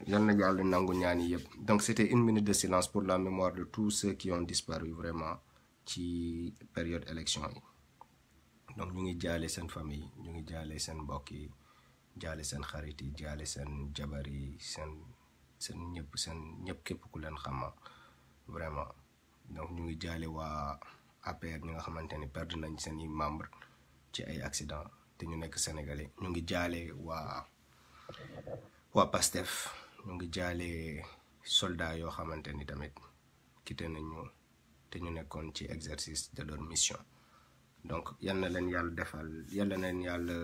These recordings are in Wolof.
yal na yàlla nangu ñaan yi yëpp. Donc c'était une minute de silence pour la mémoire de tous ceux qui ont disparu vraiment ci période élection yi. Donc ñu ngi jaale seen famille ñu ngi jaale seen mbokk yi jaale seen xarit yi jaale seen jabar yi seen ñëpp képp ku leen xama vraiment. Donc ñu ngi jaale waa APR ñi nga xamante ni perdre nañ seen i membre ci ay accident te ñu nekk sénégalais. ñu ngi jaale waa PASTEF ñu ngi jaale soldats yoo xamante ni tamit quitté nañu te ñu nekkoon ci exercice de leur mission. Donc yal na leen yàlla defal yal na leen yàlla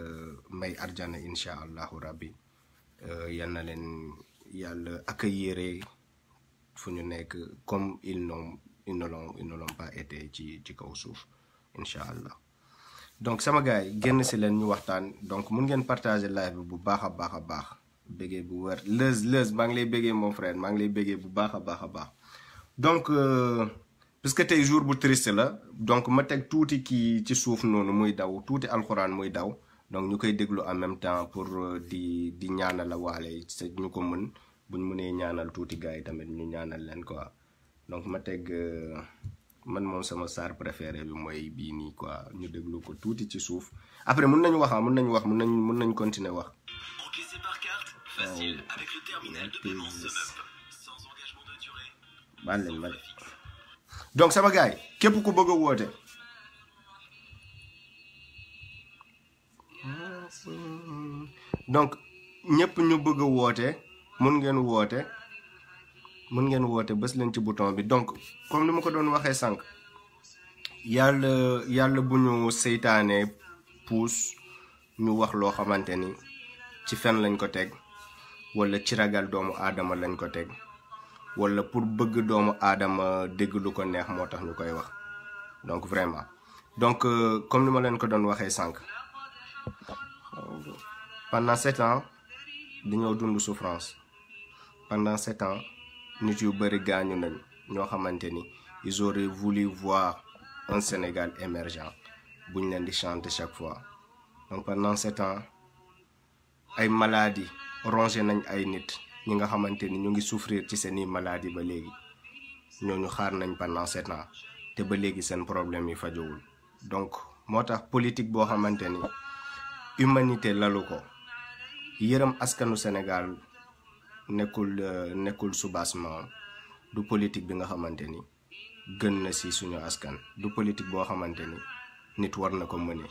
may arjana incha allahu rabbi. Yal na leen yàlla accueillir fu ñu nekk comme ils ne l'ont pas été ci kaw suuf incha allah. Donc sama gars yi génn si leen ñu waxtaan. Donc mun ngeen partager live bi bu baax a baax béggee bu wër lëz maa ngi lay béggee mon frère maa ngi lay béggee bu baax a baax. Donc puisque tey jour bu triste la donc ma teg tuuti kii ci suuf noonu muy daw tuuti alxuraan muy daw. Donc ñu koy déglu en même temps pour di ñaanal la waale sa ñu ko mën buñ mënee ñaanal tuuti gars yi tamit ñu ñaanal leen quoi. Donc ma teg man moom sama saar préféré bi mooy bii nii quoi ñu déglu ko tuuti ci suuf après mun nañu wax mun nañ continuer wax. Encaissé par carte, facile avec le terminal de paiement SumUp, sans engagement de durée. Bal donc sama gars yi képp ku bëgg a woote. Donc ñëpp ñu bëgg a woote mun ngeen woote bës leen ci bouton bi. Donc comme ni ma ko doon waxee sànq yàlla bu ñu seytaanee puus ñu wax loo xamante ni ci fen lañ ko teg wala ci ragal doomu aadama lañ ko teg wala pour bëgg doomu aadama dégg lu ko neex moo tax ñu koy wax. Donc vraiment donc comme ni ma leen ko doon waxee sànq pendant 7 ans dañoo dund souffrance. Pendant 7 ans nit yu bëri gaañu nañ ñoo xamante ni ils auraient voulu voir un Sénégal émergent buñ leen di chanter chaque fois. Donc pendant 7 ans ay maladies rongé nañ ay nit ñi nga xamante ni ñu ngi souffrir ci seeni maladie ba léegi ñooñu xaar nañ pendant 7 ans te ba léegi seen problème yi fajowul. Donc moo tax politique boo xamante ni humanité lalu ko yërëm askanu Sénégal nekkul soubassement du politique bi nga xamante ni gën na si suñu askan. Du politique boo xamante ni nit war na ko mëne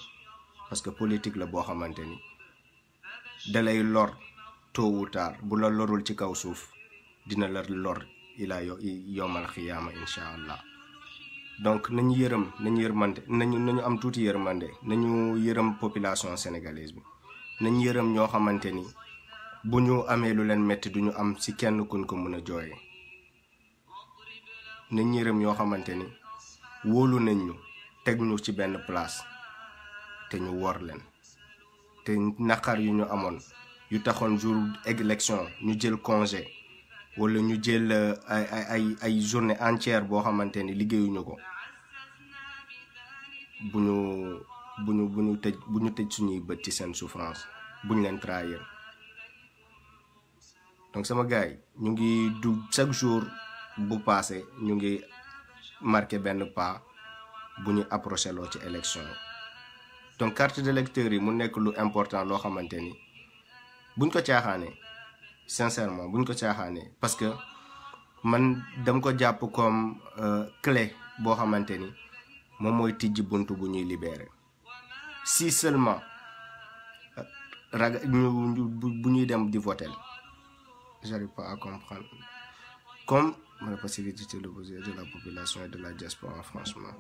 parce que politique la boo xamante ni dalay lor tôt ou tard. Bu la lorul ci kaw suuf dina la lor ila yomal xiyaama incha allah. Donc nañu yërmande nañu am tuuti yërmande nañu yërëm population sénégalaise bi nañu yërëm ñoo xamante ni bu ñu amee lu leen metti duñu am ci kenn kuñ ko mën a jooyee. nañu yërëm ñoo xamante ni wóolu nañ ñu teg ñu ci benn place te ñu wor leen te naqar yu ñu amoon yu taxoon jour élection ñu jël congé wala ñu jël ay journée entière boo xamante ni liggéeyuñu ko bu ñu tëj suñuy bët ci seen souffrance buñ leen trahir. Donc sama gars yi ñu ngi du chaque jour bu passé ñu ngi marqué benn pas bu ñu approché loo ci élection. Donc carte d'électeur yi mu nekk lu important loo xamante ni buñ ko caaxaanee sincèrement buñ ko caaxaanee parce que man dam ko jàpp comme clé boo xamante ni moom mooy tijji buntu bu ñuy libérer. Si seulement bu ñuy dem di voter j'arrive pas à comprendre comme la passivité de la population et de la diaspora franchement.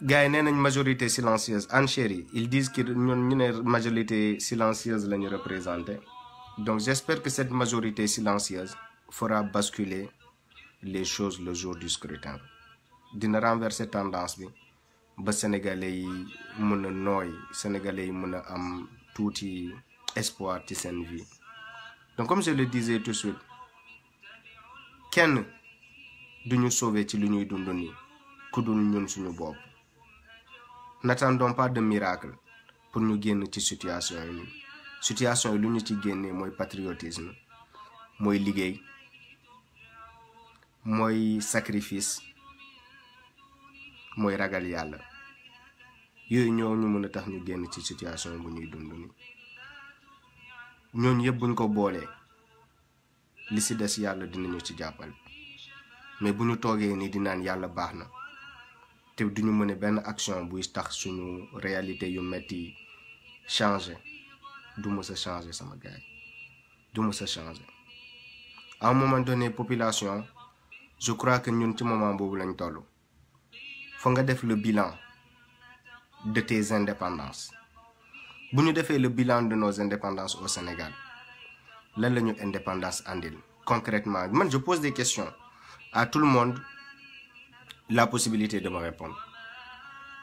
Gars yi nee nañ majorité silencieuse en chéri ils disent que ñun ñu ne majorité silencieuse la ñu représenté. Donc j'espère que cette majorité silencieuse fera basculer les choses le jour du scrutin. Dina renverser tendance bi ba sénégalais yi mën a nooy sénégalais yi mën a am tuuti espoir ci seen vie. Donc comme je le disais tout de suite kenn duñu sauver ci lu ñuy dund nii ku dul ñun suñu bopp. N'attendons pas de miracle pour ñu génn ci situation yi. situation yi lu ñu ci génnee mooy patriotisme mooy liggéey mooy sacrifice mooy ragal yàlla yooyu ñoo ñu mën a tax ñu génn ci situation bu ñuy dund ni ñooñu yëpp buñ ko boolee li ci des yàlla dinañu ci jàppal mais bu ñu toogee ni di naan yàlla baax na te duñu mën a benn action buy tax suñu réalité yu metti changer du mës a changer sama gars du mës a changer à un moment donné population je crois que ñun ci moment boobu lañ toll fa nga def le bilan de tes indépendances bu ñu defee le bilan de nos indépendances au Sénégal lan la ñu indépendance andil concrètement man je pose des questions à tout le monde la possibilité de me répondre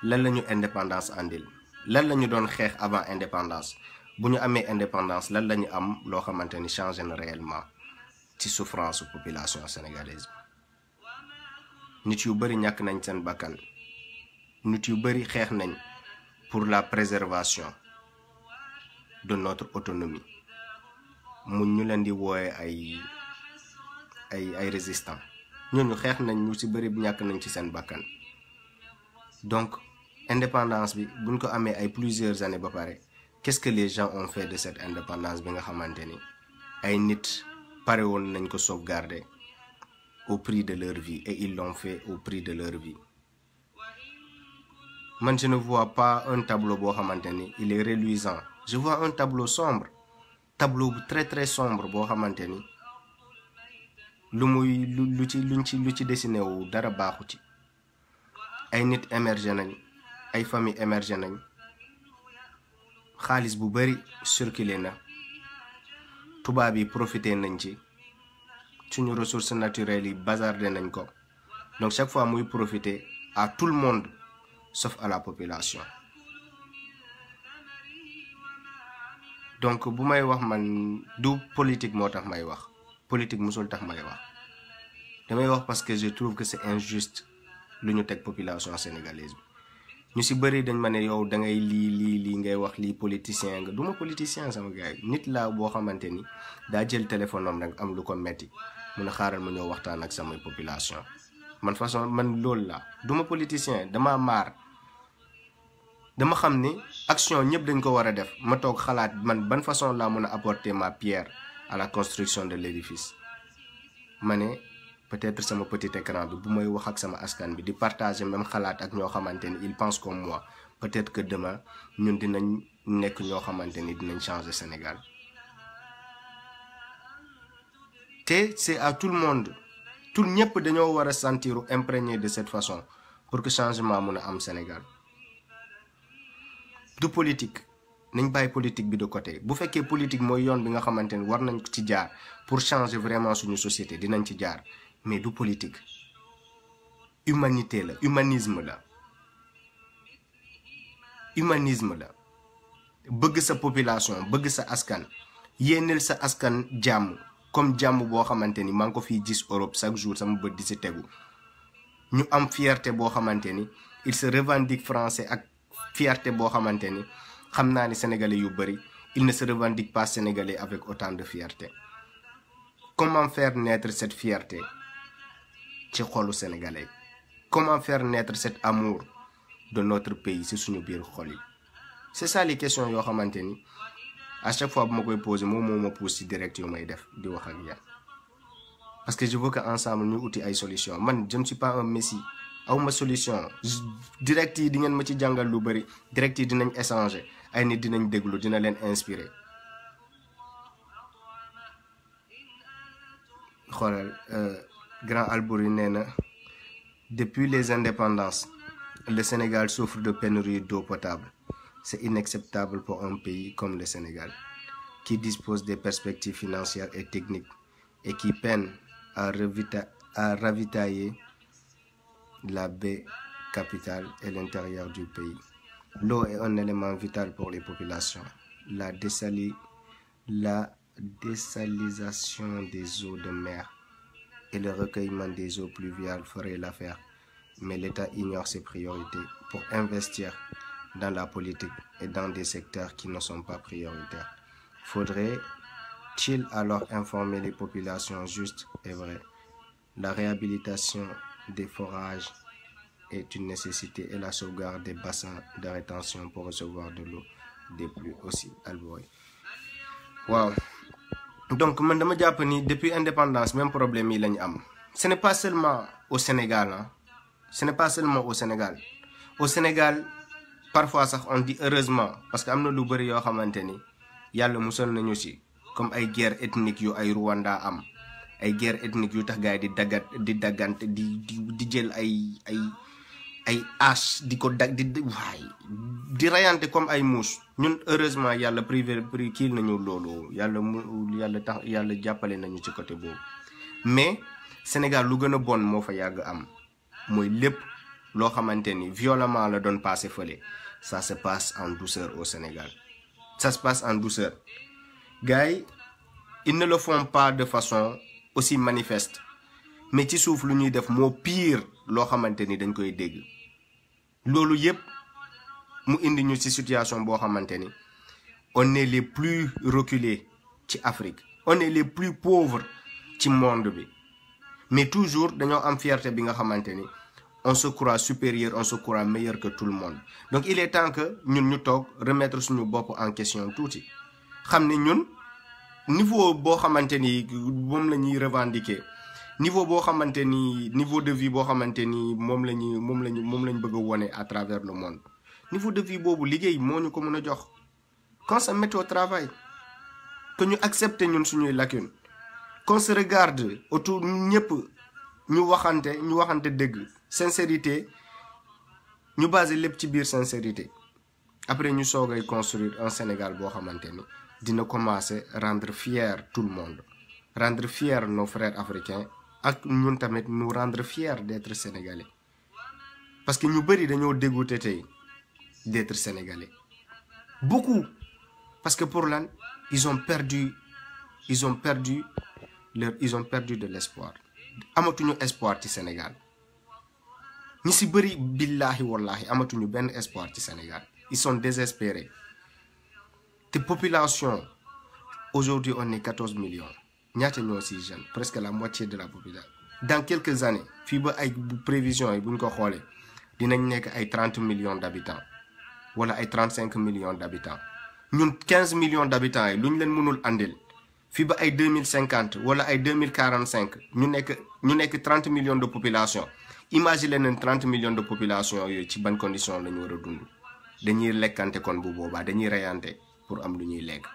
lan la ñu indépendance andil lan la ñu doon xeex avant indépendance bu ñu amee indépendance lan la ñu am loo xamante ni changé na réellement ci souffrance population sénégalaise nit yu bari ñàkk nañ seen bakkan nit yu bari xeex nañ pour la préservation de notre autonomie mu ñu leen di wooye ay résistants ñooñu xeex nañ ñu ci bari ñàkk nañ ci seen bakkan donc indépendance bi buñ ko amee ay plusieurs années ba pare qu'est-ce que les gens ont fait de cette indépendance bi nga xamante ni ay nit pare woon nañ ko sauvegarder au prix de leur vie et ils l'ont fait au prix de leur vie man je ne vois pas un tableau boo xamante ni il est reluisant je vois un tableau sombre tableau très très sombre boo xamante ni lu ci dessiné wu dara baaxu ci ay nit émergé nañ ay famille émergé nañ xaalis bu bari circulé na tubaab yi profité nañ ci suñu ressources naturelles yi bazardé nañ ko donc chaque fois muy profiter à tout le monde sauf à la population donc bu may wax man du politique moo tax may wax politique musul tax may wax damay wax parce que je trouve que c'est injuste lu ñu teg population sénégalaise bi ñu ci bëri dañ ma ne yow da ngay lii ngay wax lii politicien nga duma politicien sama gars yi nit laa boo xamante ni daa jël téléphone am rek am lu ko metti mun a xaaral ma ñëw waxtaan ak samay population man loolu la duma politicien dama maar dama xam ni action ñëpp dañ ko war a def ma toog xalaat man ban façon laa mën a apporter ma pierre à la construction de l'édifice ma ne peut-être sama petit écran bi bu may wax ak sama askan bi di partager même xalaat ak ñoo xamante ni ils pensent comme moi peut-être que demain ñun dinañ nekk ñoo xamante ni dinañ changer Sénégal te c'est à tout le monde tout ñëpp dañoo war a sentir imprégné de cette façon pour que changement mun a am Sénégal du politique nañ bàyyi politique bi de côté bu fekkee politique mooy yoon bi nga xamante ni war nañ ko ci jaar pour changer vraiment suñu société dinañ ci jaar mais du politique humanité la humanisme la bëgg sa population bëgg sa askan yéeneel sa askan jàmm comme jàmm boo xamante ni maa ngi ko fiy gis Europe chaque jour sama bët di si tegu ñu am fierté boo xamante ni il se revendique français ak fierté boo xamante ni xam naa ni sénégalais yu bëri il ne se revendique pas sénégalais avec autant de fierté comment faire naître cette fierté ci xolu sénégalais comment faire naître cet amour de notre pays ci suñu biir xol yi c'est ça les questions yoo xamante ni à chaque fois bu ma koy poser moom moo ma pousse ci direct yu may def di wax ak yéen parce que je veux que ensemble ñu uti ay solution man je ne suis pas un messie awma solution direct yi di ngeen ma ci jàngal lu bëri direct yi dinañ échanger ay nit dinañ déglu dina leen inspirer xoolal grand Albouri nee na depuis les indépendances le Sénégal souffre de pénurie d'eau potable. C'est inacceptable pour un pays comme le Sénégal qui dispose des perspectives financières et techniques et qui peine à ravitailler la baie capitale et l'intérieur du pays. L'eau est un élément vital pour les populations. La désalisation des eaux de mer et le recueillement des eaux pluviales ferait l'affaire, mais l'État ignore ses priorités pour investir dans la politique et dans des secteurs qui ne sont pas prioritaires. Faudrait-il alors informer les populations juste et vrai? La réhabilitation des forages est une nécessité et la sauvegarde des bassins de rétention pour recevoir de l'eau des pluies aussi. Alboy. Wow. Donc, man dama jàpp ni depuis indépendance même problème yi lañ am. Ce n'est pas seulement au Sénégal, hein. Ce n'est pas seulement au Sénégal. Au Sénégal, parfois sax on dit heureusement parce que am na lu bëri yoo xamante ni yàlla musal nañu si comme ay guerre ethnique yu ay Rwanda am ay guerre ethnique yu tax gars yi di daggante di jël ay hache di ko dag di rayante comme ay mouche ñun heureusement yàlla privé kiil nañu loolu yàlla jàppale nañu ci côté boobu mais Sénégal lu gën a bon moo fa yàgg am mooy lépp loo xamante ni violemment la doon passé fële ça se passe en douceur au Sénégal ça se passe en douceur gars yi ils ne le font pas de façon aussi manifeste mais ci suuf lu ñuy def moo pire loo xamante ni dañ koy dégg loolu yépp mu indi ñu ci situation boo xamante ni on est les plus reculés ci Afrique on est les plus pauvres ci monde bi mais toujours dañoo am fierté bi nga xamante ni on se croit supérieur, on se croit meilleur que tout le monde. Donc il est temps que nous nous toog remettre suñu bopp en question tuuti xam ne ñun niveau boo xamante ni moom la ñuy revendiquer niveau boo xamante ni niveau de vie boo xamante ni moom lañ bëgg a wone à travers le monde niveau de vie boobu liggéey moo ñu ko mën a jox qu'on se mette au travail que ñu accepter ñun suñuy lacunes qu'on se regarde autour ñëpp ñu waxante dëgg sincérité ñu basé lépp ci biir sincérité après ñu soogay construire un Sénégal boo xamante ni dina commencer rendre fier tout le monde rendre fier nos frères africains ak ñun tamit nous rendre fiers d'être sénégalais parce que ñu bëri dañoo dégoûté tey d'être sénégalais beaucoup parce que pour lan ils ont perdu de l'espoir amatuñu espoir ci Sénégal ñi si bëri billahi wallahi amatuñu benn espoir ci Sénégal ils sont désespérés te population aujourd'hui on est 14 millions ñaata ñoo si jeunes presque la moitié de la population dans quelques années fii ba ay prévisions yi buñ ko xoolee dinañ nekk ay 30 millions d'habitants wala ay 35 millions d'habitants ñun 15 millions d'habitants yi luñ leen mënul andil fii ba ay 2050 wala ay 2045 ñu nekk 30 millions de population imagine leen 30 millions de population yooyu ci ban condition la ñu war a dund dañuy lekkante kon bu boobaa dañuy reyante pour am lu ñuy lekk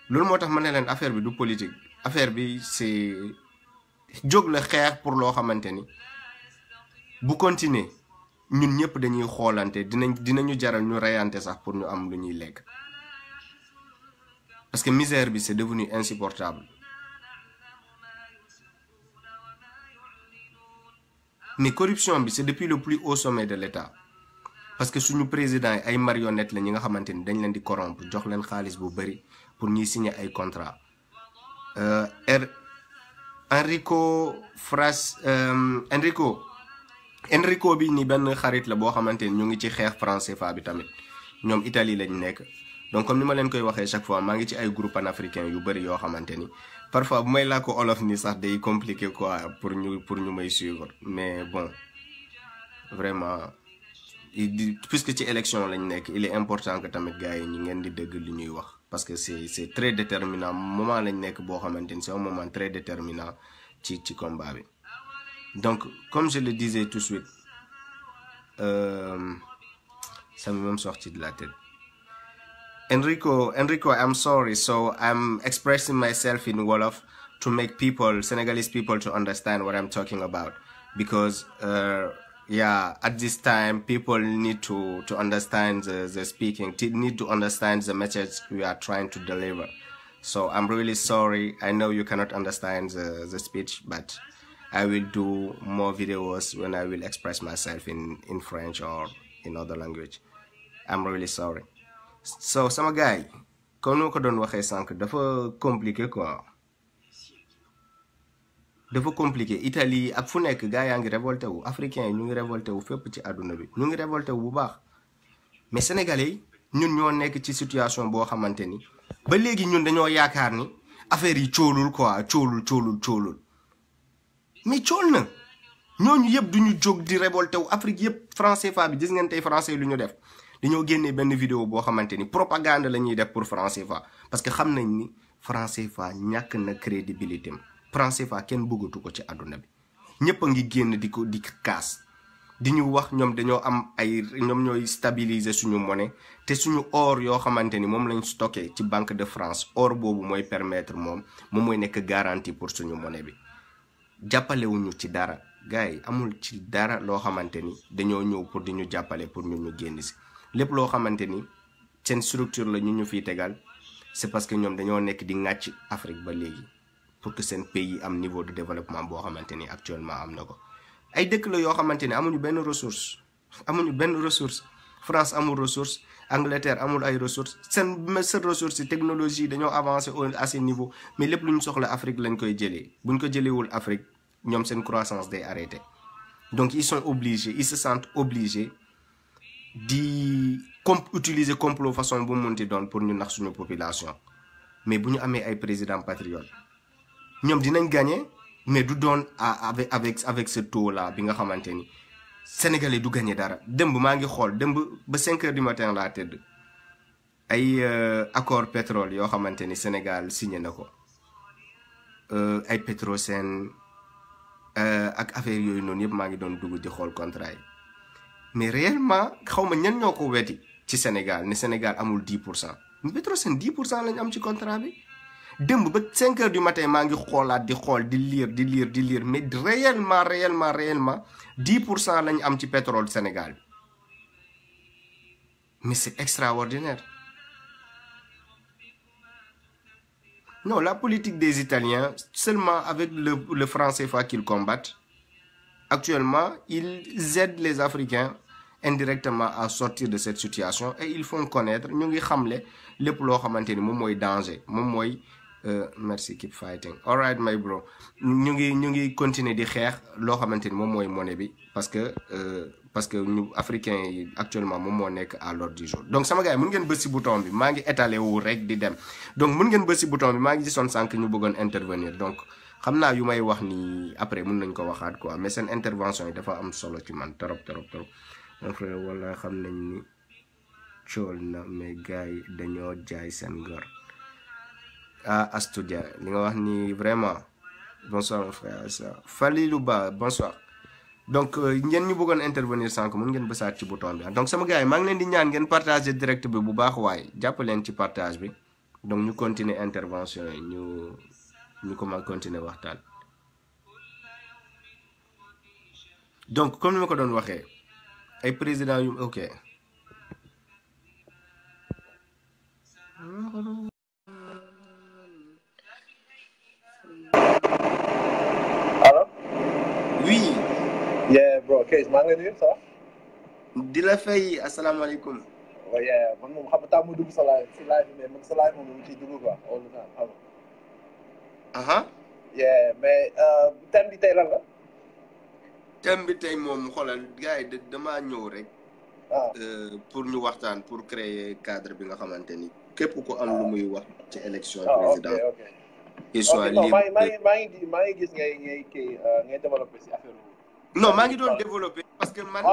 loolu moo tax ma ne leen affaire bi du politique affaire bi c'est jóg la xeex pour loo xamante ni bu continuer ñun ñëpp dañuy xoolante dinañu jaral ñu reyante sax pour ñu am lu ñuy lekk parce que misère bi c'est devenu insupportable mais corruption bi c'est depuis le plus haut sommet de l'État parce que suñu président yi ay marionnettes la ñi nga xamante ni dañ leen di corrompre jox leen xaalis bu bari pour ñuy signer ay contrat Enrico bi ni benn xarit la boo xamante ni ñu ngi ci xeex franc CFA bi tamit ñoom Italie lañ nekk donc comme ni ma leen koy waxee chaque fois maa ngi ci ay groupe panafricain yu bari yoo xamante ni parfois bu may làkk olof ni sax day compliqué quoi pour ñu may suivre mais bon vraiment puisque ci élection lañ nekk il est important que tamit gars yi ñi ngeen di dëgg li ñuy wax parce que c'est très déterminant moment lañ nekk boo xamante ni c'est un moment très déterminant ci combat bi donc comme je le disais tout de suite ça m'est même sorti de la tête. Enrico, I'm sorry. So I'm expressing myself in Wolof to make Senegalese people to understand what I'm talking about. Because, at this time, people need to understand the speaking, need to understand the message we are trying to deliver. So I'm really sorry. I know you cannot understand the speech, but I will do more videos when I will express myself in French or in other language. I'm really sorry. So sama gars yi comme ni ma ko doon waxee sànq dafa compliqué quoi dafa compliqué Italie ak fu nekk gars yaa ngi révolté wu africains yi ñu ngi révolté wu fépp ci àdduna bi ñu ngi révolté wu bu baax mais sénégalais yi ñun ñoo nekk ci situation boo xamante ni ba léegi ñun dañoo yaakaar ni affaire yi coolul quoi coolul mais cool na ñooñu yëpp duñu jóg di révolté wu Afrique yëpp franc CFA bi gis ngeen tey français lu ñu def dañoo génnee benn vidéo boo xamante ni propagande la ñuy def pour franc CFA parce que xam nañ ni franc CFA ñàkk na crédibilité am franc CFA kenn bëggatu ko ci àdduna bi ñëpp a ngi génn di kaas di ñu wax ñoom dañoo am ñoom ñooy stabiliser suñu monnaie te suñu or yoo xamante ni moom lañ stocké ci Banque de France or boobu mooy permettre moom mooy nekk garantie pour suñu monnaie bi jàppalewuñu ci dara gars yi amul ci dara loo xamante ni dañoo ñëw pour di ñu jàppale pour ñu génn si lépp loo xamante ni seen structure la ñu fiy tegal c'est parce que ñoom dañoo nekk di ŋàcc Afrique ba léegi pour que seen pays am niveau de développement boo xamante ni actuellement am na ko ay dëkk la yoo xamante ni amuñu benn ressource France amul ressource Angleterre amul ay ressources seen ressources yi technologie dañoo avancé à ce niveau mais lépp lu ñu soxla Afrique lañ koy jëlee buñ ko jëleewul Afrique ñoom seen croissance day arrêté donc ils se sentent obligés di utiliser complot façon bu munti doon pour ñu nax suñu population mais bu ñu amee ay président patriote ñoom dinañ gagner mais du doon avec ce taux là bi nga xamante ni Sénégalais du gagner dara démb maa ngi xool démb ba 5 heures du matin laa tëdd ay accord pétrole yoo xamante ni Sénégal signé na ko ay Petrosen ak affaire yooyu noonu yëpp maa ngi doon dugg di xool contrat yi mais réellement xaw ma ñan ñoo ko weti ci Sénégal ne Sénégal amul 10% mais Petrosen 10% lañ am ci contrat bi démb ba 5 heures du matin maa ngi xoolaat di xool di lire mais réellement 10% lañ am ci pétrole Sénégal mais c'est extraordinaire. Non, la politique des Italiens, seulement avec le franc CFA qu'ils combattent, actuellement, ils aident les Africains indirectement à sortir de cette situation et ils font connaître, ñu ngi xamle lépp loo xamante ni moom mooy danger moom mooy merci keep fighting all right my bro ñu ngi continuer di xeex loo xamante ni moom mooy monnaie bi parce que ñu africains yi actuellement moom moo nekk à l'ordre du jour donc sama gars yi mun ngeen bës si bouton bi maa ngi étalé wu rek di dem donc mun ngeen bës si bouton bi maa ngi gisoon sànq ñu bëggoon intervenir donc xam naa yu may wax ni après mun nañ ko waxaat quoi mais seen intervention yi dafa am solo ci man trop mon frère wala xam nañ ni cool na mais gars yi dañoo jaay seen ngor Astudia li nga wax ni vraiment bonsoir mon frère Falilou Ba bonsoir donc ngeen ñu bëggoon intervenir sànq mun ngeen bësaat ci bouton bi donc sama gars yi maa ngi leen di ñaan ngeen partager direct bi bu baax waaye jàpp leen ci partage bi donc ñu continuer intervention yi ñu ko ma continuer waxtaan donc comme ni ma ko doon waxee ay président yu ok allo. oui. yeah bro Kees maa ngi lay nuyu ça va. di la fay asalaamaaleykum. waaye man moom xam nga tax mu dugg sa live si live mais man sa live moom mu ciy dugg quoi all the time xam nga. yeah mais thème bi tey lan la. thème bi tey moom xoolal gars yi damaa ñëw rek. pour ñu waxtaan pour créer cadre bi nga xamante ni képp ku am lu muy wax ci élection président. ok il soit libre maa ngi gis ngay développé si affaire non maa ngi doon développé parce que man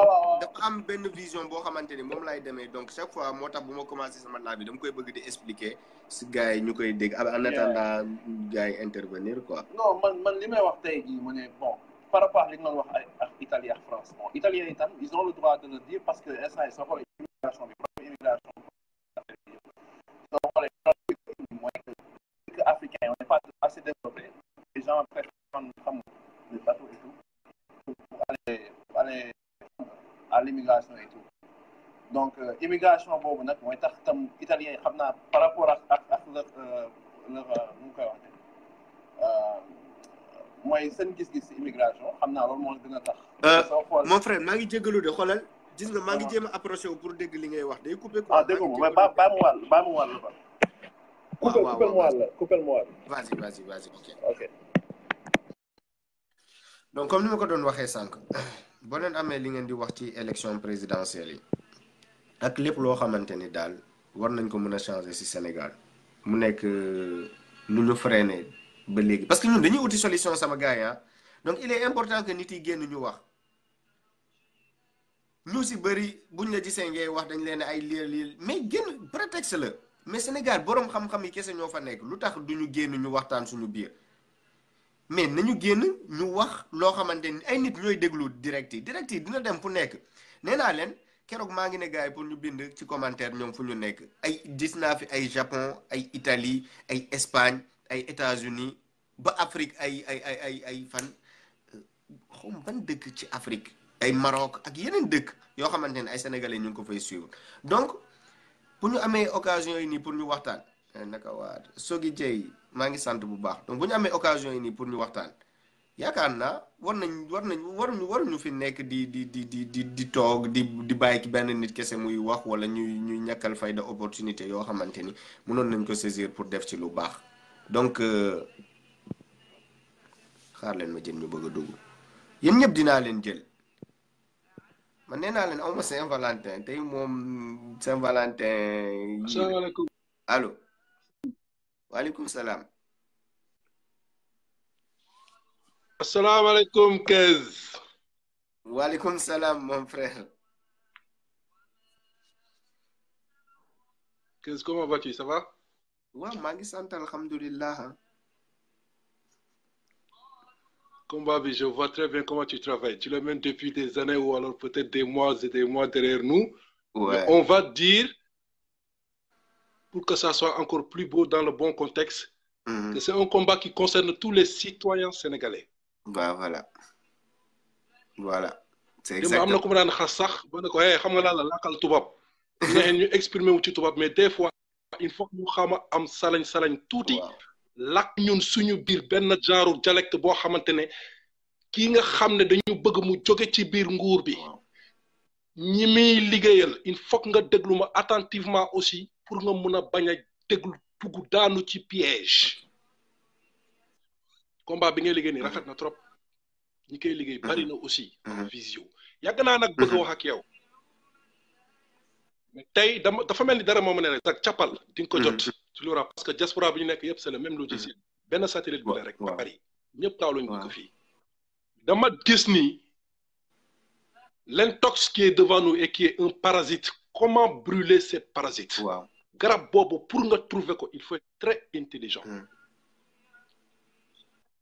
dafa am benn vision boo xamante ni moom laay demee donc chaque fois moo tax bu ma commencé sama live bi dama koy bëgg di expliquer si gars yi ñu koy dégg en attendant gars yi intervenir quoi. non man li may wax tey jii mu ne bon par rapport li nga doon wax ak Italie ak France bon Italiens itam ils ont le droit de le dire parce que instant yii soo xoolee immigration bi problème immigration soo xoolee mooy que africain on n'est pas assez développé les gens préfèrent xam le bateau et tout pour aller à l'immigration et tout donc immigration boobu nag mooy tax tam italiens yi xam naa par rapport ak leur nu mu koy wax mooy seen gis-gis ci immigration xam naa loolu moo gën a tax. mon frère maa ngi jégalu de xoolal gis nga maa ngi jéem a approché wu pour dégg li ngay wax day coupé quoi. dégg nga mais baa mu wàll ba. coupé mu wàll. vas-y ok. donc comme ni ma ko doon waxee sànq boo leen amee li ngeen di wax ci élection présidentielle yi ak lépp loo xamante ni daal war nañ ko mën a changer ci Sénégal mu nekk lu ñu freiné ba léegi parce que ñun dañuy uti solution sama gars yi donc il est important que nit yi génn ñu wax ñu si bëri buñ la gisee ngay wax dañ leen ay lii mais génn prétexte la mais Sénégal boroom xam-xam yi kese ñoo fa nekk lu tax duñu génn ñu waxtaan suñu biir mais nañu génn ñu wax loo xamante ni ay nit ñooy déglu direct yi dina dem fu nekk nee naa leen keroog maa ngi ne gars yi pour ñu bind ci commentaire ñoom fu ñu nekk ay gis naa fi ay Japon ay Italie ay Espagne ay États-Unis ba Afrique ay fan xawma ban dëkk ci Afrique ay Maroc ak yeneen dëkk yoo xamante ne ay sénégalais ñu ngi ko fay suivre donc bu ñu amee occasion yi nii pour ñu waxtaan naka waa Sogi Dieye maa ngi sant bu baax donc bu ñu amee occasion yi nii pour ñu waxtaan yaakaar naa waruñu fi nekk di toog di bàyyi ki benn nit kese muy wax wala ñuy ñàkkal fayda opportunité yoo xamante ni mënoon nañ ko saisir pour def ci lu baax donc xaar leen ma jël ñu bëgg a dugg yéen ñëpp dinaa leen jël man nee naa leen awma Saint-Valentin tey moom Saint-Valentin. asalaamaaleykum. allo. waaleykum salaam. asalaamaaleykum Kez. waaleykum salaam mon frère. Kez, comment vas-tu? Ça va? waaw maa ngi sant alhamdulilah. Combat, je vois très bien comment tu travailles. Tu le mènes depuis des années ou alors peut-être des mois et des mois derrière nous. Ouais. Mais on va dire, pour que ça soit encore plus beau dans le bon contexte, que c'est un combat qui concerne tous les citoyens sénégalais. Bah voilà. Voilà. C'est exactement. Ñu exprimer wu ci tubaab mais des fois il faut que ñu xama am salañ tuuti lak ñun suñu biir benn genre dialecte boo xamante ne kii nga xam ne dañu bëgg mu jóge ci biir nguur bi ñi muy liggéeyal il faut que nga déglu ma attentivement aussi pour nga mun a bañ a déglu dugg daanu ci piège combat bi ngay liggéey nii rafet na trop ñi koy liggéey bari na aussi en visio yàgg naa nag bëgg a wax ak yow mais tey dafa mel ni dara moo ma ne rek ak cappal di nga ko jot ci lu rap parce que diaspora bi ñu nekk yëpp c'est le même logiciel benn satellite bi la rek ba bari ñëpp taaw lañu ko fii dama gis ni l'intox qui est devant nous et qui est un parasite comment brûler cette parasite garab boobu pour nga trouver ko il faut être très intelligent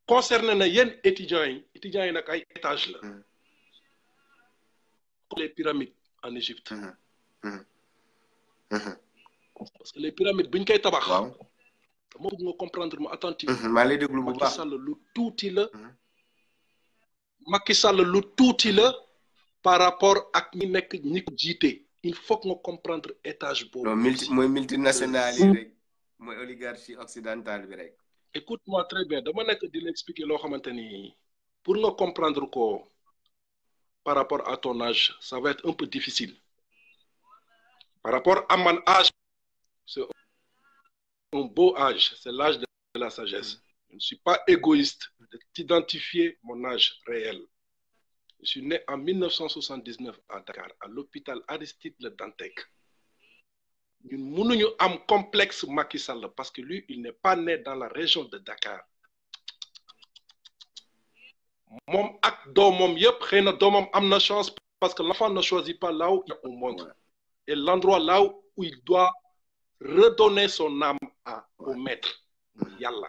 concerné na yenn étudiants yi nag ay étages la les pyramides en Égypte parce que les pyramides buñ koy tabax dama bëgg nga comprendre ma attentivement maa lay déglu bu baax Macky Sall lu tuuti la par rapport ak ñi nekk ñi ko jiite il faut que nga comprendre étage boobu mooy multinational yi rek mooy oligarchie occidentale bi rek écoute-moi très bien dama nekk di l'expliquer loo xamante ni pour nga comprendre ko par rapport à ton âge ça va être un peu difficile par rapport à mon âge c'est un beau âge, c'est l'âge de la sagesse. Je ne suis pas égoïste d'identifier mon âge réel. Je suis né en 1979 à Dakar, à l'hôpital Aristide Le Dantec. Nous avons un complexe Macky Sall parce que lui, il n'est pas né dans la région de Dakar. Mon acte d'homme, a chance parce que l'enfant ne choisit pas là où il est au monde. Et l'endroit là où il doit redonner son âme au maître yàlla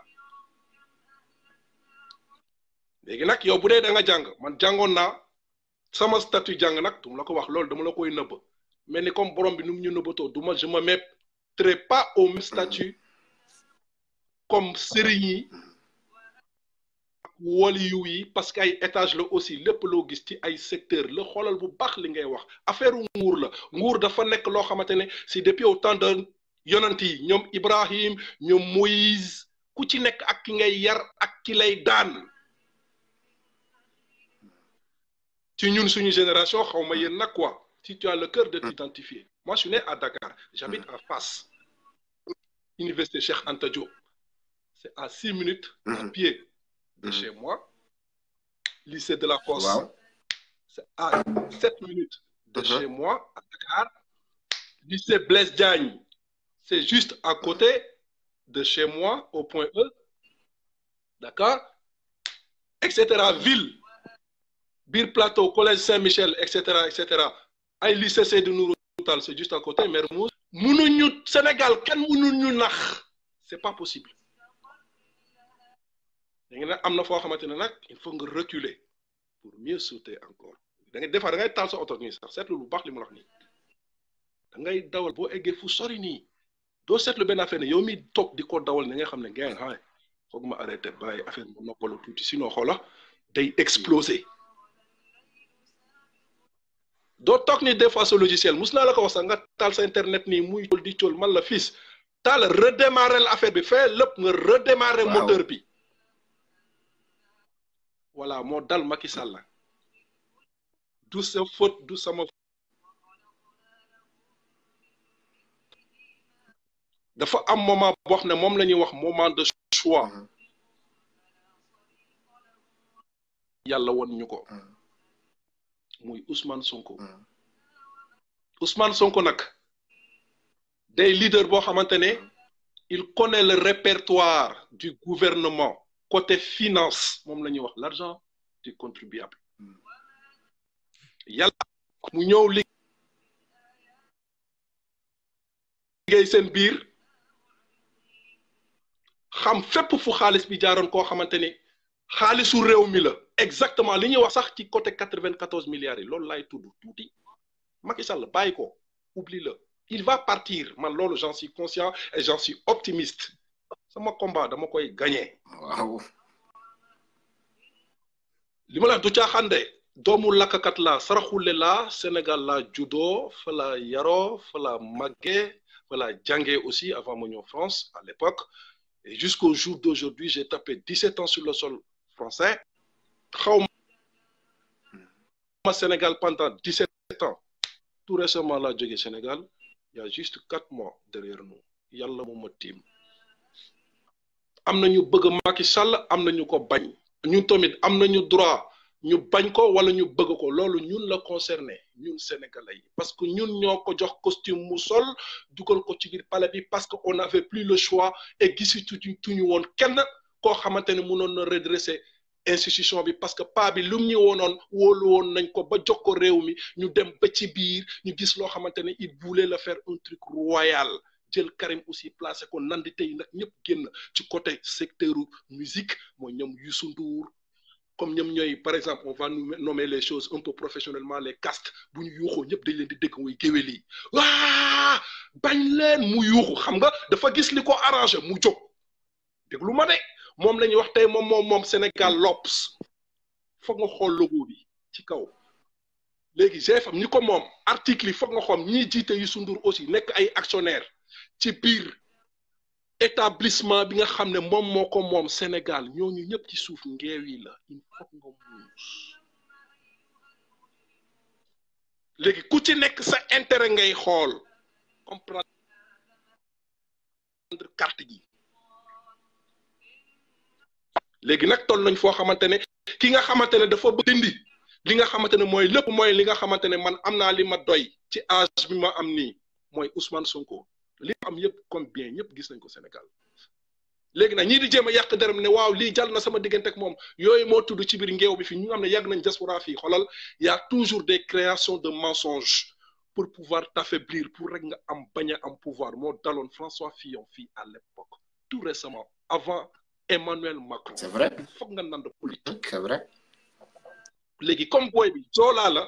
léegi nag yow bu dee da nga jàng man jàngoon naa sama statut jàng nag du la ko wax loolu dama la koy nëbb mais ni comme borom bi nu mu ñu nëbbatoo je me mettrai pas au même statut comme sëriñ yi ak waliyu yi parce que ay étage la aussi lépp loo gis ci ay secteur la xoolal bu baax li ngay wax affaire nguur la nguur dafa nekk loo xamante ne si depuis au temps de yonent yi ñoom Ibrahim ñoom Moïse ku ci nekk ak ki ngay yar ak ki lay daan ci ñun suñu génération xaw ma yéen nag quoi si tu as le cœur de t'identifier moi je suis né à Dakar j'habite à Fass université Cheikh Anta Diop c'est à 6 minutes à pied de chez moi lycée de la Fosse c'est à 7 minutes de chez moi à Dakar lycée Blaise Diagne c'est juste à côté de chez moi au point E, d'accord, etc. ville Bir Plateau, collège Saint-Michel, etc., etc. ay lycée Seydou Nourou Tall, c'est juste à côté, Mermoz. Mënuñu Sénégal kenn mënuñu nax, c'est pas possible. léegi nag am na foo xamante ne nag il faut nga reculer pour mieux sauter encore. da ngay des fois da ngay taal sa oto nii sax seetlu lu baax li mu wax nii da ngay dawal boo eggee fu sori nii doo seetlu benn affaire ne yow mi toog di ko dawal ni nga xam ne gain hay foog ma arrêté bàyyi affaire bu noppalu tuuti sinon xoola day exploser. doo toog ni des fois sa logiciel mus naa la ko wax sax nga taal sa internet nii muy col di col man la fils taal redémarrer l'affaire bi fee lépp nga redémarrer moteur bi. voilà moo dal Macky Sall du sa faute du sama dafa am moment boo xam ne moom la ñuy wax moment de choix yàlla won ñu ko muy Ousmane Sonko. Ousmane Sonko nag day leader boo xamante ne il connaît le répertoire du gouvernement côté finance moom la ñuy wax l'argent du contribuable yàlla mu ñëw liggéey seen biir xam fépp fu xaalis bi jaaroon koo xamante ne xaalisu réew mi la exactement li ñuy wax sax ci côté 94 milliards yi loolu laay tudd tuuti Macky Sall bàyyi ko oublie le il va partir man loolu j'en suis conscient et j'en suis optimiste sama combat dama koy gagner. waaw. li ma la du caaxaan de doomu lakkakat la saraxule la Sénégal la judo fa la yaroo fa la màggee fa la jàngee aussi avant ma ñëw France à l'époque et jusqu'au jour d'aujourd'hui j'ai tapé 17 ans sur le sol français xaw ma Sénégal pendant 17 ans tout récemment laa jógee Sénégal il y a juste 4 mois derrière nous yàlla mu ma tiim am na ñu bëgg Macky Sall am na ñu ko bañ ñun tamit am nañu droit ñu bañ ko wala ñu bëgg ko loolu ñun la concerné ñun sénégalais yi parce que ñun ñoo ko jox costume mu sol dugal ko ci biir palais bi parce que on n'avait plus le choix et gisi tuñu woon kenn koo xamante ne mënoon na redresser institution bi parce que pa bi lum ñu woonoon wóolu woon nañ ko ba jox ko réew mi ñu dem ba ci biir ñu gis loo xamante ne il voulait le faire un truc royal jël Karim aussi placé ko nandi tey nag ñëpp génn ci côté secteur musique mooy ñoom Youssou Ndour comme ñoom ñooy par exemple on va nommer les choses un peu professionnellement les castes bu ñu yuuxoo ñëpp dañ leen di dégg muy géwél yi waa bañ leen mu yuuxu xam nga dafa gis li ko arrangé mu jóg déglu ma de moom la ñuy wax tey moom Sénégal Lopes foog nga xool logo bi ci kaw léegi GFM ñi ko moom article yi foog nga xool ñiy jiite Youssou Ndour aussi nekk ay actionnaire ci biir établissement bi nga xam ne moom moo ko moom Sénégal ñooñu ñëpp ci suuf ngeew yi la il faut nga muus léegi ku ci nekk sa intérêt ngay xool comprendre carte gi léegi nag toll nañ foo xamante ne ki nga xamante ne dafa bëgg dindi li nga xamante ne mooy lépp mooy li nga xamante ne man am naa li ma doy ci âge bi ma am nii mooy Ousmane Sonko li am yëpp comme bien ñëpp gis nañ ko Sénégal léegi nag ñii di jéem a yàq derem ne waaw lii jàll na sama diggante ak moom yooyu moo tudd ci biir ngeew bi fii ñu nga xam ne yàgg nañ diaspora fii xoolal y a toujours des créations de mensonges pour pouvoir t'affaiblir pour rek nga am bañ a am pouvoir moo daloon François Fillon fii à l'époque tout récemment avant Emmanuel Macron. C'est vrai. foog nga nand politique. C'est vrai. léegi comme booy bi joolaa la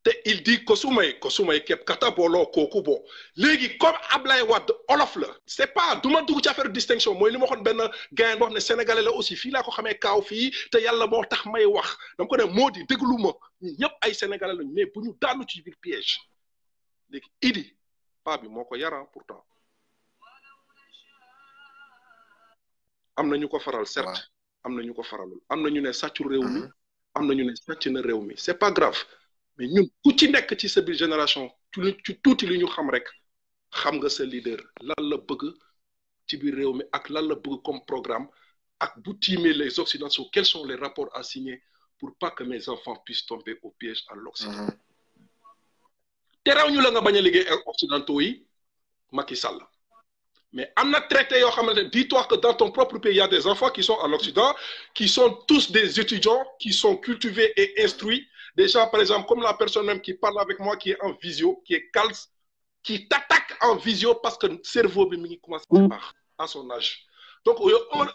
te il dit ko sumay képp kata booloo kooku boo léegi comme Ablaye Wade olof la c'est pas du ma dugg ci affaire distinction mooy li ma waxoon benn gain boo xam ne sénégalais la aussi fii laa ko xamee kaaw fii te yàlla moo tax may wax dama ko ne moo di déglu ma ñun ñëpp ay sénégalais lañu mais bu ñu daanu ci biir piège léegi Idi pa bi moo ko yaran pourtant am na ñu ko faral certes am na ñu ko faralul am na ñu ne sàccu réew mi am na ñu ne sàcc na réew mi c'est pas grave mais ñun ku ci nekk ci sa biir génération ci tuuti li ñu xam rek xam nga sa leader lan la bëgg ci biir réew mi ak lan la bëgg comme programme ak bu tiimee les occidentaux quels sont les rapports à signer pour pas que mes enfants puissent tomber au piège à l'Occident te raw ñu la nga bañ a liggéey ak occidentaux yi Macky Sall mais am na traité yoo xamante ne dis-toi que dans ton propre pays il y a des enfants qui sont en Occident qui sont tous des étudiants qui sont cultivés et instruits, des gens par exemple comme la personne même qui parle avec moi qui est en visio, qui est Kals, qui t'attaque en visio parce que cerveau bi mi ngi commencé baax à son âge. Donc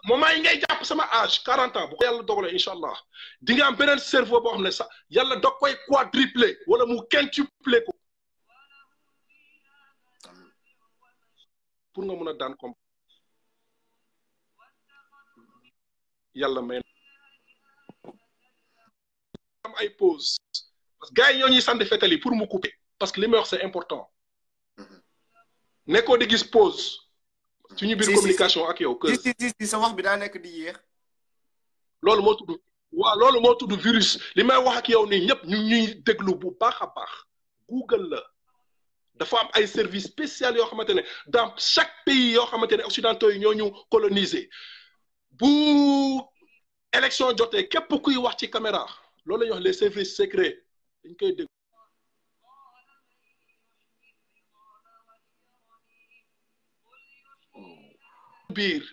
moment yi ngay jàpp sama âge 40 ans bu ko yàlla dogalee incha allah di nga am beneen cerveau boo xam ne sax yàlla da koy quadruplé wala mu quintuplé ko pour nga mun a daan comme yàlla may am ay pause parce que gars yi ñoo ñuy sànni fetal yi pour mu couper parce que li may wax c'est important nekkoo di gis pause suñu biir communication ak yow. si sa wax bi daa nekk di yéex. loolu moo tudd waaw loolu moo tudd virus li may wax ak yow nii ñëpp ñu ñuy déglu bu baax a baax Google la dafa am ay services spéciaux yoo xamante ne dans chaque pays yoo xamante ne occidentaux yi ñoo ñu coloniser bu élection jotee képp kuy wax ci caméra loolu la ñuy wax les services secrets dañ koy déglu. biir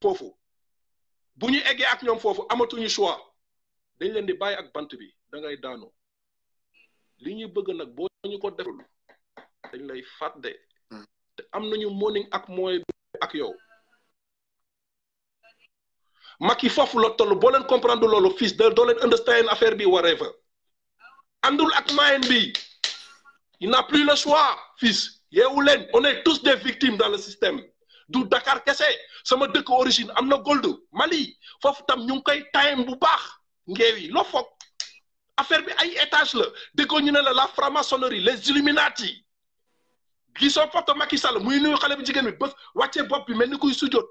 foofu bu ñu eggee ak ñoom foofu amatuñu choix dañ leen di bàyyi ak bant bi da ngay daanu li ñuy bëgg nag boo ñu ko deful dañ lay fàtte te am nañu morning ak mooy ak yow Macky foofu la toll boo leen comprendre loolu fils doo leen understand affaire bi whatever àndul ak mayen bi il n'a plus le choix fils yeewu leen on est tous des victimes dans le système du Dakar kese sama dëkk origine am na gold Mali foofu tam ñu ngi koy time bu baax ngeewi loo foog affaire bi ay étage la déggoo ñu ne la franc-maçonnerie les Illuminati gisoo photo Macky Sall muy nuyu xale bu jigéen bi bés wàccee bopp bi mel ni kuy sujjoot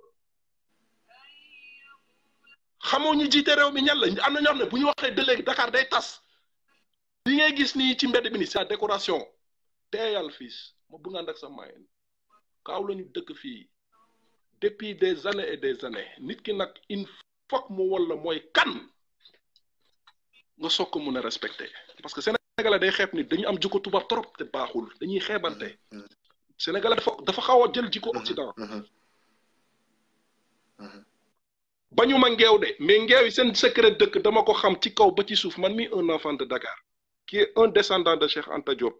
xamoo ñu jiite réew mi ñan la am na ñoo xam ne bu ñu waxee de léegi Dakar day tas li ngay gis nii ci mbedd bi ni c'est la décoration teeyal fils ma bëgg ànd ak sa mayen kaaw la ñu dëkk fii depuis des années et des années nit ki nag il faut mu walla mooy kan nga soog ko mun a respecté parce que Sénégalais day xeeb nit dañu am jikko tubaab trop te baaxul dañuy xeebante Sénégalais dafa xaw a jël jikko Occident bañu ma ngeew de mais ngeew yi seen secret dëkk dama ko xam ci kaw ba ci suuf man mi un enfant de Dakar qui est un descendant de Cheikh Anta Diop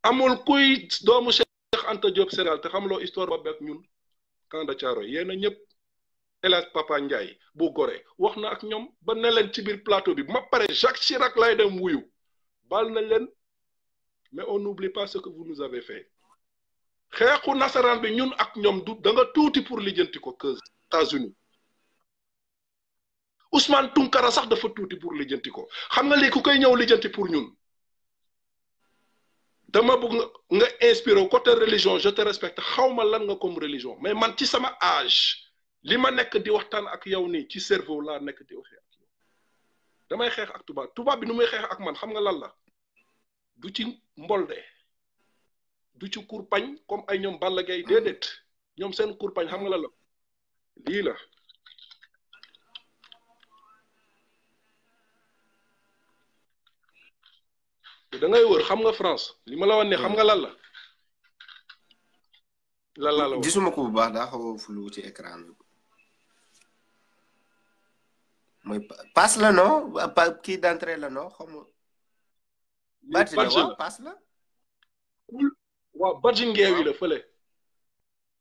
amul kuy doomu Cheikh Anta Diop Sénégal te xamuloo histoire ba beeg ñun camp de Thiaroye yéen a ñëpp El Hadj Papa Ndiaye bu Gorée wax na ak ñoom ba ne leen ci biir plateau bi ma pare Jacques Chirac lay dem wuyu bal na leen mais on n'oublie pas ce que vous nous avez fait xeexu nasaraan bi ñun ak ñoom du da nga tuuti pour lijjanti ko que États-Unis Ousmane Tounkara sax dafa tuuti pour lijjanti ko xam nga lii ku koy ñëw lijjanti pour ñun dama bëgg nga inspiré côté religion je te respecte xaw ma lan nga comme religion mais man ci sama âge li ma nekk di waxtaan ak yow nii ci cerveau laa nekk di waxee ak yow damay xeex ak tubaab bi nu muy xeex ak man xam nga lan la du ci mbolde du ci kurpañ comme ay ñoom Balla Gaye déedéet ñoom seen kurpañ xam nga lan la lii la da ngay wër xam nga France li ma la wax ne xam nga lan la lan la gisuma ko bu baax daa xaw a flou ci écran bi mooy passe la non kii d'entrée la non xam nga badge la waaw passe la waaw badge ngeew yi la fële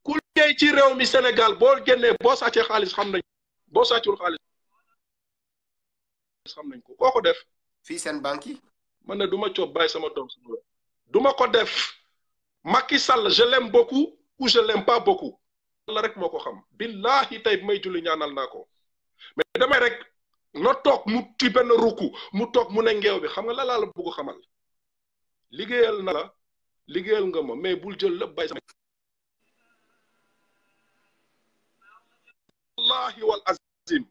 ku liggéey ci réew mi Sénégal boo génnee boo sàccee xaalis xam nañ boo sàccul xaalis xam nañ ko koo ko def fii seen banque yi man ne du ma coob bàyyi sama doom sama du ma ko def Macky Sall je l'aime beaucoup ou je l'aime pas beaucoup la rek moo ko xam billahi tey may julli ñaanal naa ko mais damay rek no toog mu ci benn ruku mu toog mu ne ngeew bi xam nga la laa la bëgg xamal liggéeyal na la liggéeyal nga ma mais bul jël lépp bàyyi sama wallahi wal azim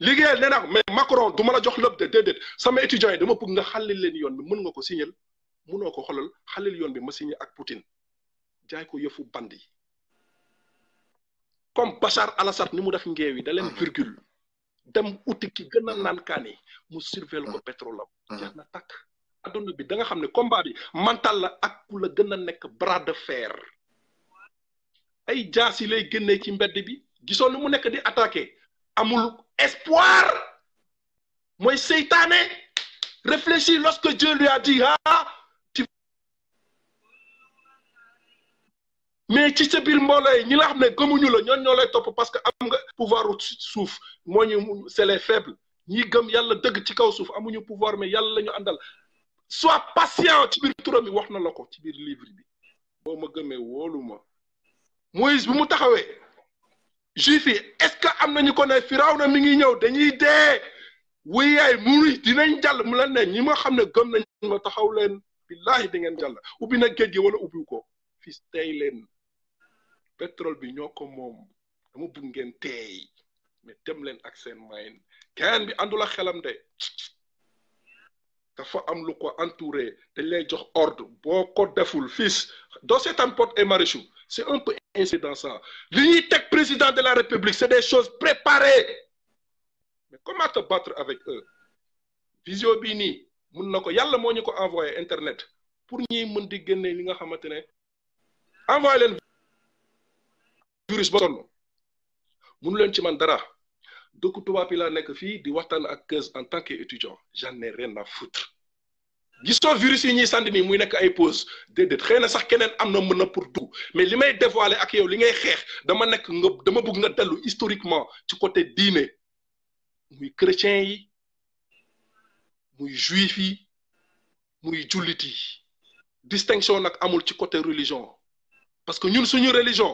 liggéeyal nee naa mais Macron du ma la jox lépp de déedéet sama étudiants yi dama bëgg nga xalil leen yoon bi mën nga ko signal mënoo ko xolal xalil yoon bi ma signé ak Poutine jaay ko yëfu bandi comme Bachar al-Assad ni mu def ngeew yi da leen virgule dem uti ki gën a naan kaani mu surveiller ko pétrole am jeex na takk adduna bi da nga xam ne combat bi mental la ak ku la gën a nekk bras de fer ay jaas yi lay génnee ci mbedd bi gisoo nu mu nekk di attaqué amul espoir mooy seytaane réfléchis lorsque Dieu lui a dit mais ci sa biir mbooloo yi ñi la xam ne gëmuñu la ñoon ñoo lay topp parce que am nga pouvoir suuf moo ñu c'est les faibles ñi gëm yàlla dëgg ci kaw suuf amuñu pouvoir mais yàlla la ñu àndal sois patient ci biir turam bi wax na la ko ci biir livre bi boo ma gëmee wóolu ma Moïse bi mu taxawee juif yi est-ce que am nañu ko ne Firawna mi ngi ñëw dañuy dee wuy yaay muy dinañ jàll mu leen ne ñi ma xam ne gëm nañ ma taxaw leen billahi di ngeen jàll ubbi na géej gi wala ubbi ko fii tey leen pétrole bi ñoo ko moom dama bëgg ngeen teey mais dem leen ak seen mayin kenn bi àndul ak xelam de dafa am lu ko entouré dañ lay jox ordre boo ko deful fils doo seetaan Pod et Marichou c'est un peu ainsi dans ça li ñuy teg président de la République c'est des choses préparées mais comment te battre avec eux visio bii nii mun na ko yàlla moo ñu ko envoyé internet pour ñuy mën di génne li nga xamante ne envoyé leen virus ba sonn mënu leen ci man dara dëkk tubaab yi laa nekk fii di waxtaan ak keuse en tant qu'étudiant j'en ai rien à foutre gisoo virus yi ñuy sànni nii muy nekk ay pause déedéet xëy na sax keneen am na mën na pour dugg mais li may dévoiler ak yow li ngay xeex dama nekk nga dama bëgg nga dellu historiquement ci côté diine muy chrétien yi muy juif yi muy jullit yi distinction nag amul ci côté religion parce que ñun suñu religion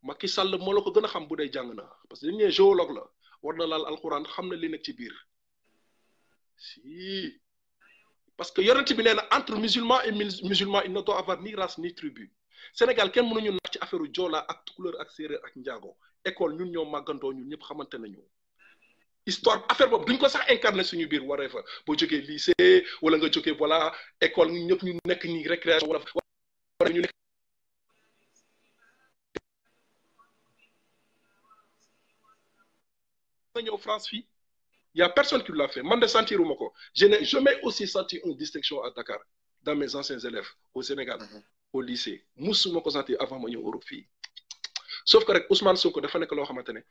Macky Sall moo la ko gën a xam bu dee jàng na parce que dañu ne géologue la war na laal alxuraan xam na li nekk ci biir si parce que yonent bi nee na entre musulman et musulman il ne doit avoir ni race ni tribu Sénégal kenn mënuñu nax ci affaire joola ak tukulóor ak séeréer ak njaago école ñun ñoo màggandoo ñun ñëpp xamante nañu histoire affaire boobu duñ ko sax incarné suñu biir waree fa boo jógee lycée wala nga jógee voilà école ñëpp ñu nekk nii récréation wala ñu nekk ñëw France fii y a personne qui l'a fait man de sentiruma ko je n'ai jamais aussi senti une distinction à Dakar dans mes anciens élèves au Sénégal au lycée musuma ko sentir avant ma ñëw Europe fii sauf que rek Ousmane Sonko dafa nekk loo xamante ne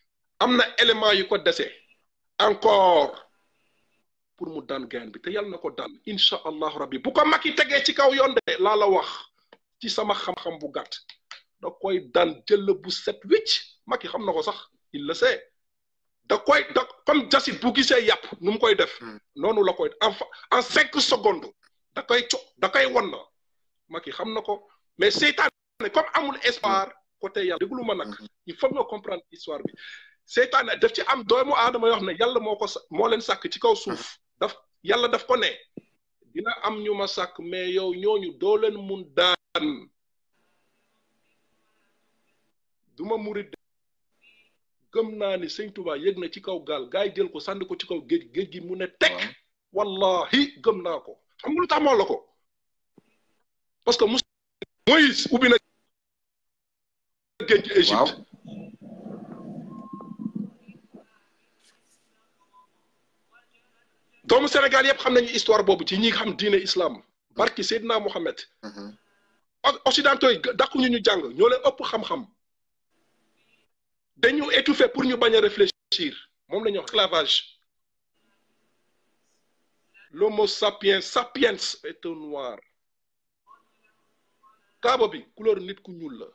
am na élément yu ko dese encore pour mu daan gain bi te yàlla na ko daan incha allahu rabbi bu ko Macky tegee ci kaw yoon de laa la wax ci sama xam-xam bu gàtt da koy daan jël bu set wicc Macky xam na ko sax il le sait da koy da comme jasit bu gisee yàpp nu mu koy def noonu la koy en 5 secondes da koy won na Macky xam na ko mais seytaane comme amul espoir côté yàlla déglu ma nag il faut nga comprendre histoire bi seytaane daf ci am doomu aadama yoo xam ne yàlla moo leen sàkk ci kaw suuf yàlla daf ko ne dina am ñu ma sàkk mais yow ñooñu doo leen mun daan duma murid gëm naa ni sëñ Touba yëg na ci kaw gaal gaay jël ko sànni ko ci kaw géej gi mu ne teg wallahi gëm naa ko xam nga lu tax moo la ko parce que Moïse ubbi na géej gi Égypte doomu Sénégal yëpp xam nañu histoire boobu ci ñi xam diine islam barki Seydina Mohamed occidentaux yi dàquñu ñu jàng ñoo leen ëpp xam-xam dañu étouffé pour ñu bañ a réfléchir moom la ñuy wax esclavage l'homo sapiens est un noir kaaba bi couleur nit ku ñuul la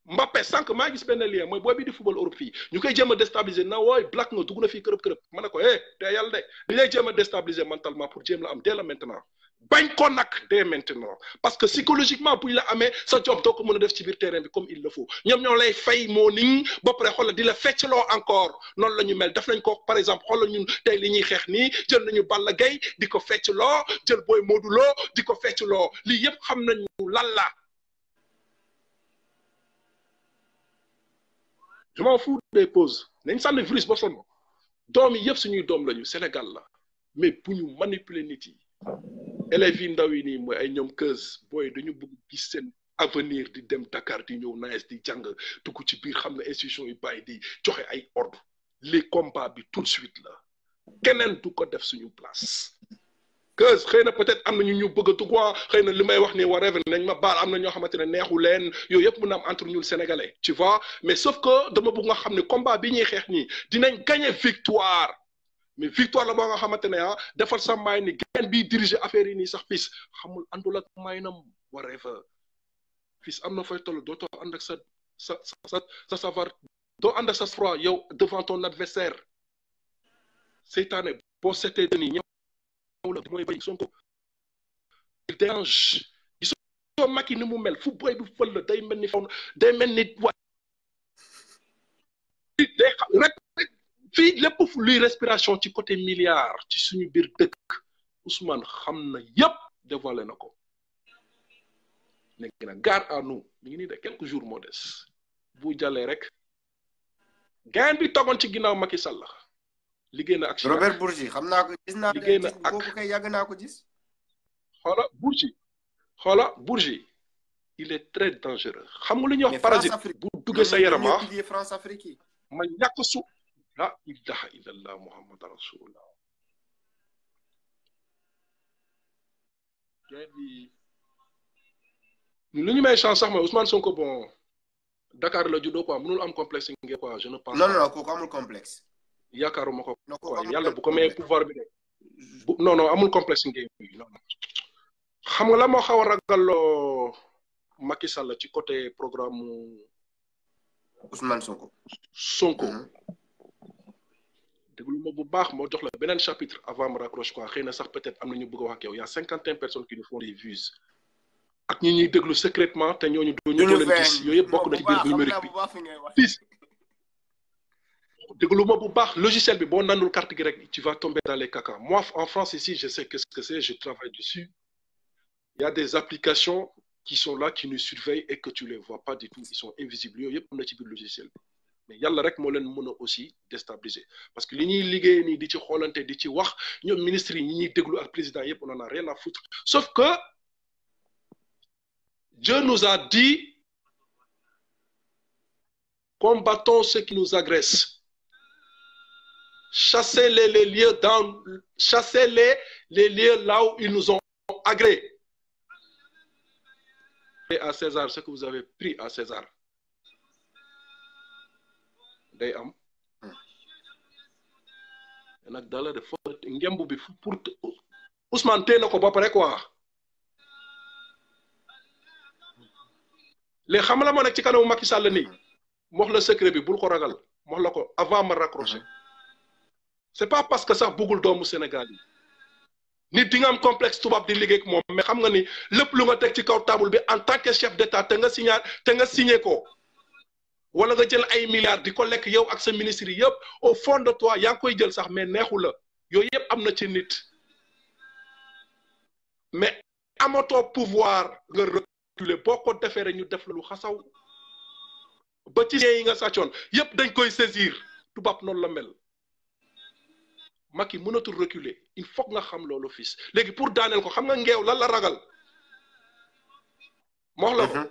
Mbappé sànq maa gis benn lien mooy booy bi di football Europe fii ñu koy jéem a déstabiliser na wooy black nga dugg na fii kërëb ma ne ko te yàlla de li lay jéem a déstabiliser mentalement pour jéem la am dès la maintenant bañ ko nag dès maintenant parce que psychologiquement buñ la amee sa job doo ko mën a def ci biir terrain bi comme il le faut ñoom ñoo lay fay moo niñ ba pare xoolal di la feccloo encore noonu la ñu mel def nañ ko par exemple xoolal ñun tey li ñuy xeex nii jël nañu Balla Gaye di ko feccloo jël Boy Modou Lo di ko feccloo lii yëpp xam nañu lan la je m'en fous des pauses nañ sànni virus ba sonn doom yi yëpp suñuy doom lañu Sénégal la mais bu ñu manipuler nit yi élèves yi ndaw yi nii mooy ay ñoom keuse booy dañu bëgg gis seen avenir di dem Dakar di ñëw naes di jàng dugg ci biir xam ne institution yu bàyyi di joxe ay ordre les combats bi tout de suite la keneen du ko def suñu place que xëy na peut-être am na ñu bëgg a tugwaa xëy na li may wax ni whatever nañ ma baal am na ñoo xamante ne neexu leen yooyu yëpp mun na am entre ñun sénégalais tu vois mais sauf que dama bëgg nga xam ne combat bi ñuy xeex nii dinañ gagner victoire mais victoire la boo nga xamante ne ah defal sa maay ni gain bi diriger affaire yi nii sax fils xamul àndul ak maynam whatever fils am na fay toll dootoo ànd ak sa savoir doo ànd ak sa froid yow devant ton adversaire seytaane boo seetee deni ñëw la mooy bay Sonko il dérange gisoo Macky ni mu mel fu boy bu fël la day mel ni faw day mel ni wa day rek fii lépp luy respiration ci côté milliard ci suñu biir dëkk Ousmane xam na yépp dévoilé na ko nekk na gare à nous ñu ngi nii de quelques jours moo des bu jàllee rek gain bi togoon ci ginnaaw Macky Sall liggéey na ak Robert Bourgi xam naa ko gis naa liggéey na ak kooku kay yàgg naa ko gis xoola Bourgi il est très dangereux xam nga lu ñuy wax parasite bu duggee sa yaram France Afrique yi ma ñàkk su la ilaha illallah muhammad rasulullah lu ñu may chance sax mooy Ousmane Sonko bon Dakar la juddoo quoi mënul am complexe ngeen quoi je ne pense non kooku amul complexe yaakaaruma ko quoi yàlla bu ko mayee pouvoir bi de non amul complexe ngeen non xam nga la moo xaw a ragaloo Macky Sall ci côté programme Ousmane Sonko déglu ma bu baax moo jox la beneen chapitre avant ma raccroche quoi xëy na sax peut-être am na ñu bëgg a wax ak yow y a 51 personnes qui nous font des vues ak ñi ñuy déglu secrètement te ñooñu doo leen gis yooyu yëpp bokk na ci biir numérique bi fii déglu ma bu baax logiciel bi boo nandul carte gi rek tu vas tomber dans les caca moi en France ici je sais qu'est-ce que c'est je travaille dessus il y a des applications qui sont là qui nous surveillent et que tu les vois pas du tout ils sont invisibles yooyu yëpp am na ci biir logiciel bi mais yàlla rek moo leen mën a aussi déstabiliser parce que li ñuy liggéey nii di ci xoolante di ci wax ñoom ministres yi ñi ñuy déglu ak président yëpp on en a rien à foutre sauf que Dieu nous a dit combattons ceux qui nous agressent chassez les lieux chassez les lieux là où ils nous ont agressés et à César ce que vous avez pris à César day am nag dala de fo ngemb bi pour Ousmane téye na ko ba pare quoi léegi xam la moo nekk ci kanamu Macky Sall nii wax la secret bi bul ko ragal wax la ko avant ma raccrocher c'est pas parce que sax bëggul doomu Sénégal yi nit di nga am complexe tubaab di liggéey ak moom mais xam nga ni lépp lu nga teg ci kaw table bi en tant que chef d'état te nga signé ko wala nga jël ay milliards di ko lekk yow ak sa ministre yi yëpp au fond de toi yaa ngi koy jël sax mais neexu la yooyu yëpp am na ci nit mais amatoo pouvoir nga reculer boo ko defee rek ñu def la lu xasaw ba ci yi nga sàccoon yëpp dañ koy saisir tubaab noonu la mel Macky mënatul reculer il faut nga xam loolu fils léegi pour daaneel ko xam nga ngeew lan la ragal moo wax la ko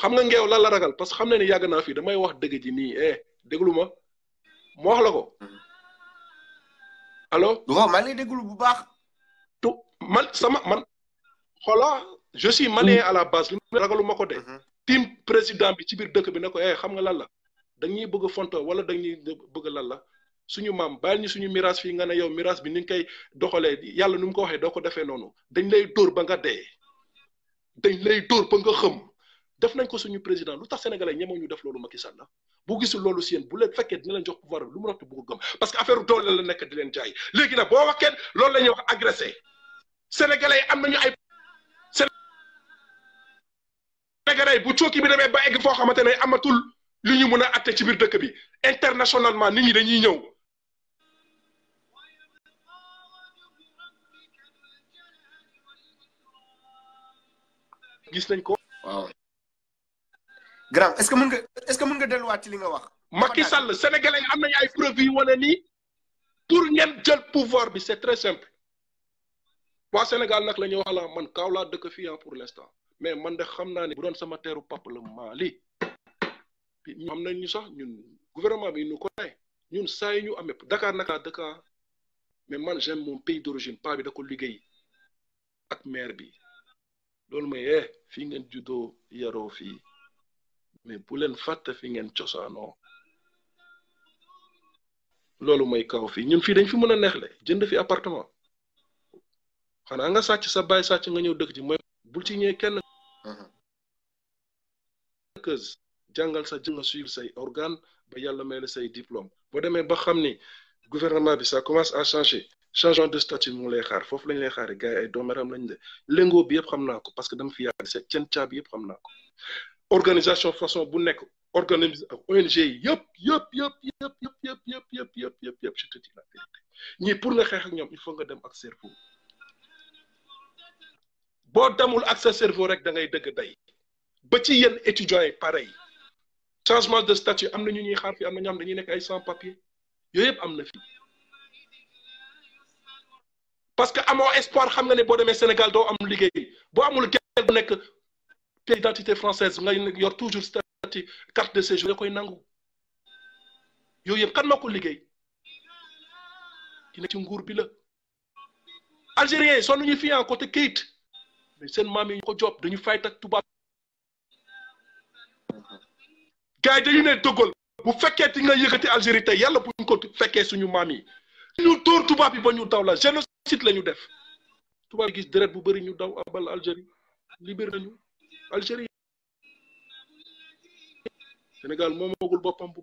xam nga ngeew lan la ragal parce que xam na ni yàgg naa fii damay wax dëgg ji nii déglu ma moo wax la ko allo. waaw maa ngi lay déglu bu baax. man xoola je suis malien à la base li ragalu ma ko de. team président bi ci biir dëkk bi ne ko xam nga lan la dañuy bëgg a fonto wala dañuy bëgg lan la suñu maam bàyyi ñu suñu mirage fii nga ne yow mirage bi ni nga koy doxalee yàlla nu mu ko waxee doo ko defee noonu dañ lay dóor ba nga dee dañ lay dóor ba nga xëm. def nañ ko suñu président lu tax sénégalais ñemoo ñu def loolu Macky Sall bu gisul loolu si yéen bu leen fekkee dina leen jox pouvoir lu mu rafet bu ko gëm parce que affaire doole la nekk di leen jaay léegi nag boo waxee loolu la ñuy wax agressé sénégalais am nañu ay sénégalais bu cooki bi demee ba egg foo xamante ne amatul lu ñu mën a atte ci biir dëkk bi internationalement nit ñi dañuy ñëw gis nañ ko. waaw. grand est-ce que mën nga delluwaat ci li nga wax. Macky Sall sénégalais am nañu ay preuves yu wane nii pour ngeen jël pouvoir bi c'est très simple waa Sénégal nag la ñuy wax la man Kaaw laa dëkk fii pour l'instant mais man de xam naa ne bu doon sama teeru papa la Mali xam nañ ñu sax ñun gouvernement bi ñu ko ne ñun saa yi ñu amee Dakar nag laa dëkk mais man j'aime mon pays d'origine paa bi da ko liggéey ak mère bi loolu mooy fii ngeen juddoo yaroo fii mais bu leen fàtte fi ngeen cosaanoo loolu mooy kaw fii ñun fii dañ fi mën a neexle jënd fi appartement xanaa nga sàcc sa baay sàcc nga ñëw dëkk ji mooy bul ci ñëwee kenn keuse jàngal sa jënga suivre say organe ba yàlla may la say diplôme boo demee ba xam ni gouvernement bi ça commence à changer changement de statut mu lay xaar foofu lañ lay xaar gars yi ay doomeram lañ de léngoo bi yëpp xam naa ko parce que dama fi yàgg seet cen caa bi yëpp xam naa ko organisation façon bu nekk organise ak ONG yi yëpp je te dis la vérité ñii pour nga xeex ak ñoom il faut nga dem ak cerveau boo demul ak sa cerveau rek da ngay dëgg day ba ci yenn étudiants yi pareil changement de statut am na ñu ñuy xaar fi am na ñoo xam dañuy nekk ay sans papier yooyu yëpp am na fi parce que amoo espoir xam nga ne boo demee Sénégal doo am liggéey boo amul kenn bu nekk pièce d'identité française nga yor toujours statut carte de séjour nga koy nangu yooyu yëpp kan moo ko liggéey ki nekk ci nguur bi la algériens sonn ñu fi en côté kayit mais seen maam yi ñu ko job dañu fayt ak tubaab gars yi dañu ne dëggal bu fekkee ti nga yëkkati Algérie tey yàlla buñ ko fekkee suñu maam yi ñu tóor tubaab yi ba ñu daw la génocide la ñu def tubaab yi gis deret bu bëri ñu daw abal Algérie libéré nañu Algérie Sénégal moomagul boppam bu